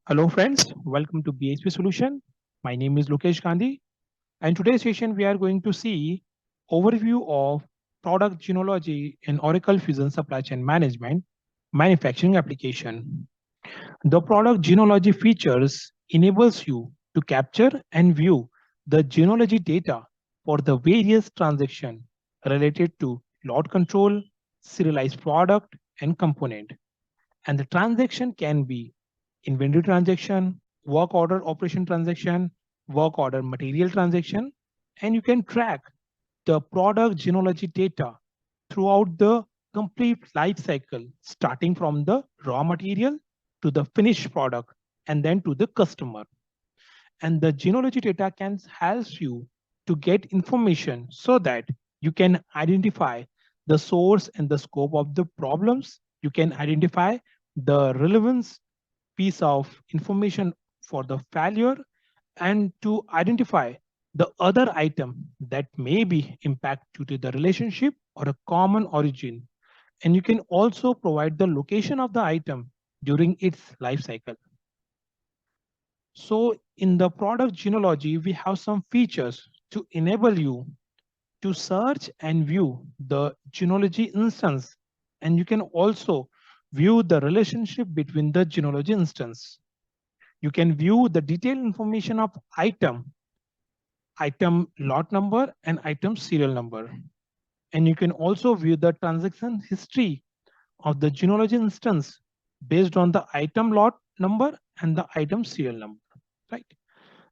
Hello friends, welcome to BISP Solution. My name is Lokesh Gandhi, and today's session we are going to see overview of product genealogy in Oracle Fusion Supply Chain Management manufacturing application. The product genealogy features enables you to capture and view the genealogy data for the various transactions related to lot control, serialized product, and component. And the transaction can be inventory transaction, work order operation transaction, work order material transaction, and you can track the product genealogy data throughout the complete life cycle, starting from the raw material to the finished product and then to the customer. And the genealogy data can help you to get information so that you can identify the source and the scope of the problems. You can identify the relevance piece of information for the failure and to identify the other item that may be impact due to the relationship or a common origin. And you can also provide the location of the item during its life cycle. So in the product genealogy, we have some features to enable you to search and view the genealogy instance. And you can also view the relationship between the genealogy instance. You can view the detailed information of item lot number and item serial number. And you can also view the transaction history of the genealogy instance based on the item lot number and the item serial number, right?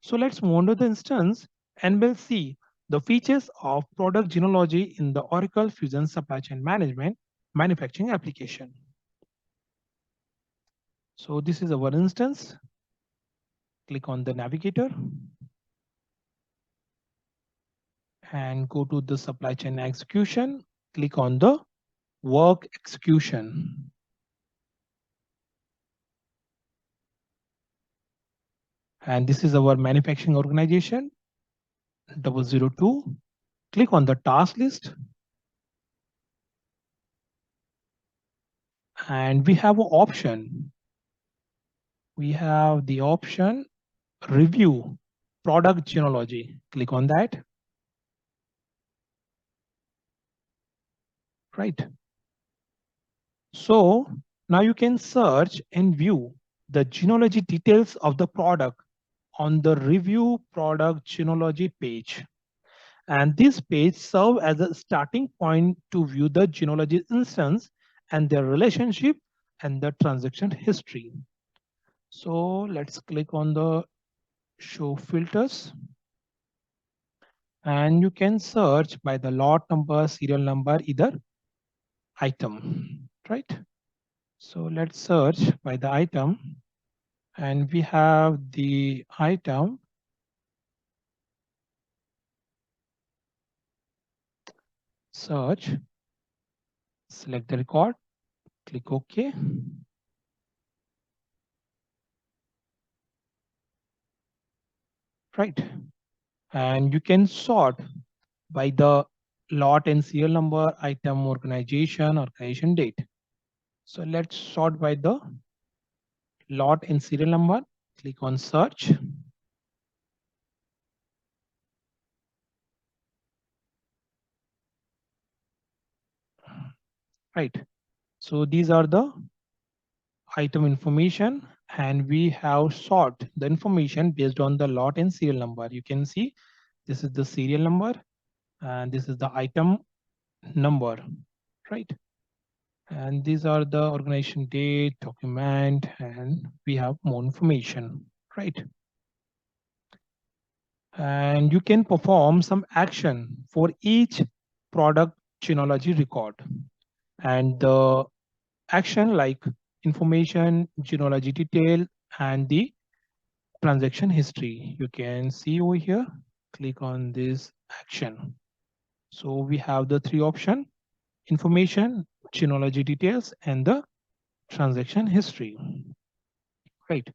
So let's move on to the instance and we'll see the features of product genealogy in the Oracle Fusion Supply Chain Management manufacturing application. So this is our instance. Click on the navigator and go to the supply chain execution. Click on the work execution. And this is our manufacturing organization 002. Click on the task list. And we have an option. We have the option review product genealogy. Click on that. Right. So now you can search and view the genealogy details of the product on the review product genealogy page. And this page serves as a starting point to view the genealogy instance and their relationship and the transaction history. So let's click on the show filters. And you can search by the lot number, serial number, either item, right? So let's search by the item. And we have the item. Search, select the record, click OK. Right. And you can sort by the lot and serial number, item, organization date. So let's sort by the lot and serial number. Click on search. Right. So these are the item information and we have sort the information based on the lot and serial number. You can see this is the serial number and this is the item number, right? And these are the organization date, document, and we have more information, right? And you can perform some action for each product genealogy record. And the action like information, genealogy detail, and the transaction history. You can see over here, click on this action. So we have the three options: information, genealogy details, and the transaction history, right?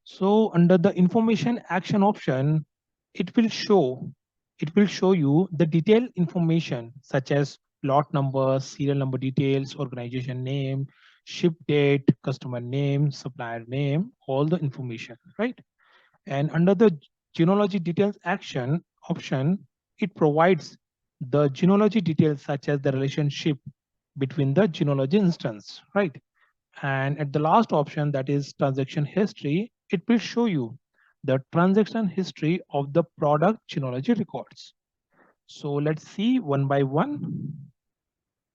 So under the information action option, it will show you the detailed information such as lot number, serial number details, organization name, ship date, customer name, supplier name, all the information, right? And under the genealogy details action option, it provides the genealogy details such as the relationship between the genealogy instance, right? And at the last option, that is transaction history, it will show you the transaction history of the product genealogy records. So let's see one by one.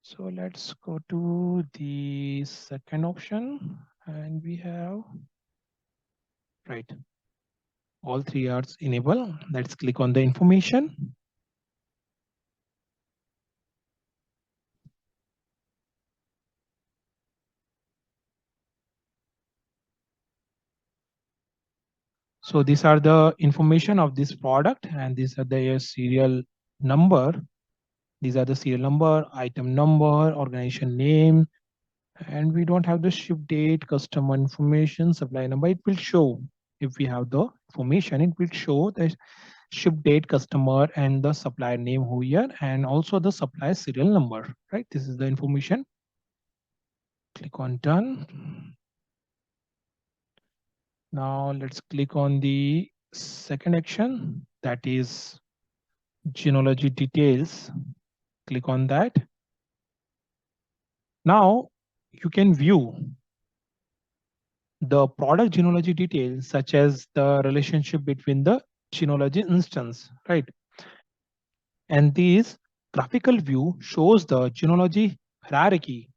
So let's go to the second option and we have, right, all three are enabled. Let's click on the information. So these are the information of this product and these are the serial number. These are the serial number, item number, organization name, and we don't have the ship date, customer information, supply number. It will show if we have the information, it will show the ship date, customer, and the supplier name here, and also the supplier serial number, right? This is the information. Click on done. Now let's click on the second action, that is genealogy details. Click on that. Now you can view the product genealogy details such as the relationship between the genealogy instance, right? And this graphical view shows the genealogy hierarchy,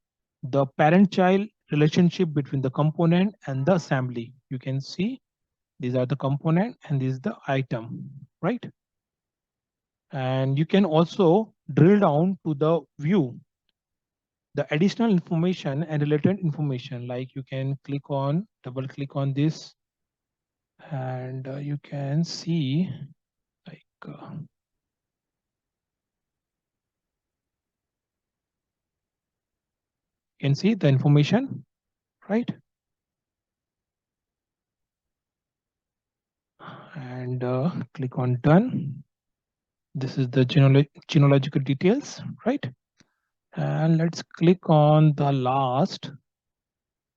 the parent-child relationship between the component and the assembly. You can see these are the component and this is the item, right? And you can also drill down to the view the additional information and related information, like you can click on, double click on this, and you can see like you can see the information, right? And click on done. This is the genealogical details, right? And let's click on the last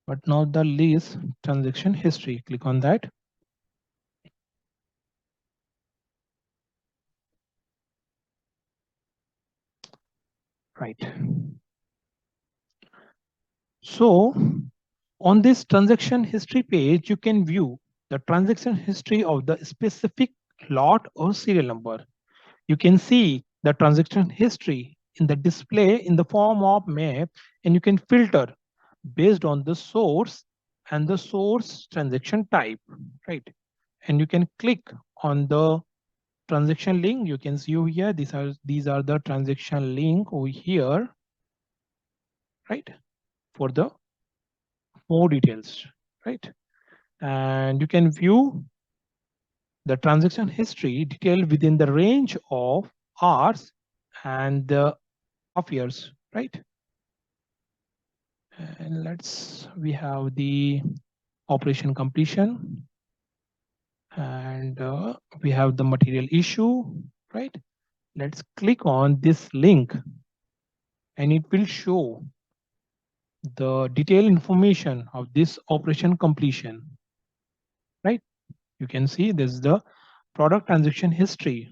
but not the least, transaction history. Click on that. Right. So on this transaction history page, you can view the transaction history of the specific lot or serial number. You can see the transaction history in the display in the form of map, and you can filter based on the source and the source transaction type, right? And you can click on the transaction link. You can see over here, these are the transaction link over here, right? For the more details, right? And you can view the transaction history detailed within the range of hours and the half years, right? And we have the operation completion, and we have the material issue, right? Let's click on this link and it will show the detailed information of this operation completion, right? You can see this is the product transaction history.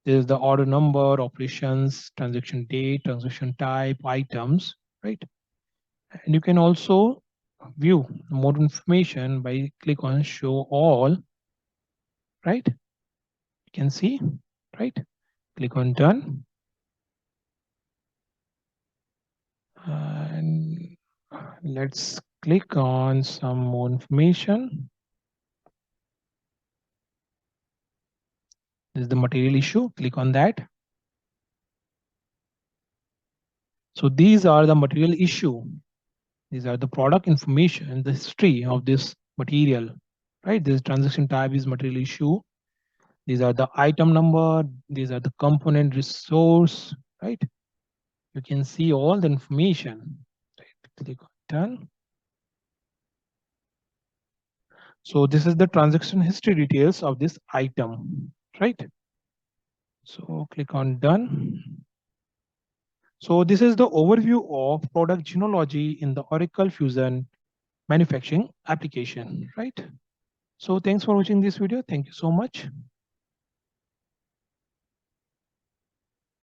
There is the order number, operations, transaction date, transaction type, items, right? And you can also view more information by click on show all, right? You can see, right? Click on done. And let's click on some more information. This is the material issue. Click on that. So these are the material issue. These are the product information, the history of this material, right? This transaction type is material issue. These are the item number. These are the component resource, right? You can see all the information. Right? Click on done. So this is the transaction history details of this item, right? So click on done. So this is the overview of product genealogy in the Oracle Fusion manufacturing application, right? So thanks for watching this video. Thank you so much.